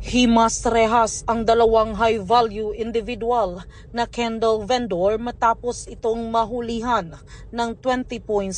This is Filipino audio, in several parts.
Himas rehas ang dalawang high-value individual na candle vendor matapos itong mahulihan ng 20.6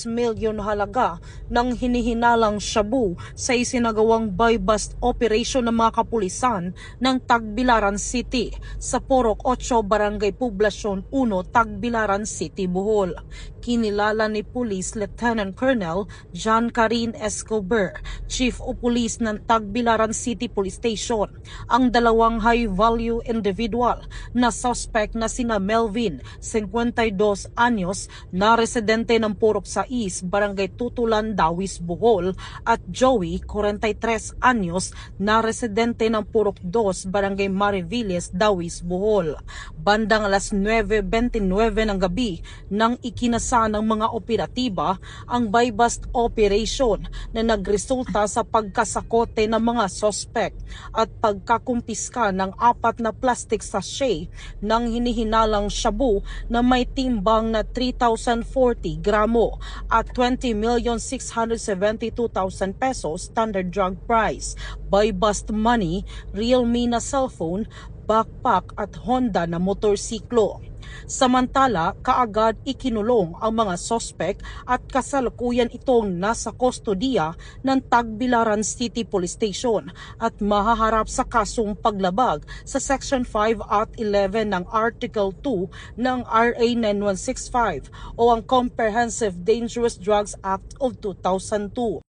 million halaga ng hinihinalang shabu sa isinagawang buy-bust operation ng mga kapulisan ng Tagbilaran City sa Porok 8 Barangay Poblacion 1, Tagbilaran City, Bohol. Kinilala ni Police Lieutenant Colonel John Karin Escobar, Chief of Police ng Tagbilaran City Police Station, ang dalawang high-value individual na suspect na sina Melvin, 52 anyos, na residente ng Purok 6, Barangay Tutulan, Dawis, Bohol, at Joey, 43 anyos, na residente ng Purok 2, Barangay Mariviles, Dawis, Bohol. Bandang alas 9:29 ng gabi nang ikinasa ng mga operatiba ang buy-bust operation na nagresulta sa pagkasakote ng mga suspect at pagkakumpiska ng 4 na plastic sachet ng hinihinalang shabu na may timbang na 3,040 gramo at 20,672,000 pesos standard drug price, buy-bust money, Realme na cellphone, backpack at Honda na motorsiklo. Samantala, kaagad ikinulong ang mga sospek at kasalukuyan itong nasa kustodiya ng Tagbilaran City Police Station at mahaharap sa kasong paglabag sa Section 5 at 11 ng Article 2 ng RA 9165 o ang Comprehensive Dangerous Drugs Act of 2002.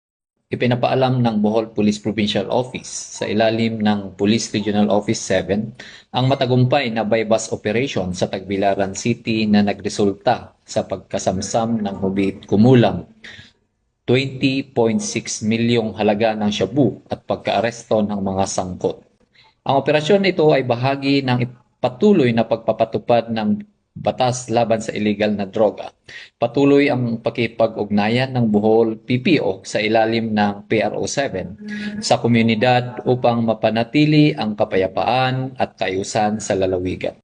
Ipinapaalam ng Bohol Police Provincial Office sa ilalim ng Police Regional Office 7 ang matagumpay na buy-bust operation sa Tagbilaran City na nagresulta sa pagkasamsam ng hubit kumulang 20.6 milyong halaga ng shabu at pagkaaresto ng mga sangkot. Ang operasyon ito ay bahagi ng patuloy na pagpapatupad ng batas laban sa illegal na droga. Patuloy ang pakipag-ugnayan ng Bohol PPO sa ilalim ng PRO 7 sa komunidad upang mapanatili ang kapayapaan at kaayusan sa lalawigan.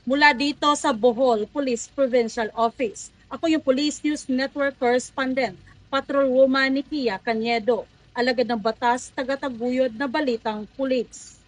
Mula dito sa Bohol Police Provincial Office, ako yung Police News Network Correspondent, Patrolwoman Nikia Cañedo, alagad ng batas, tagataguyod na balitang pulis.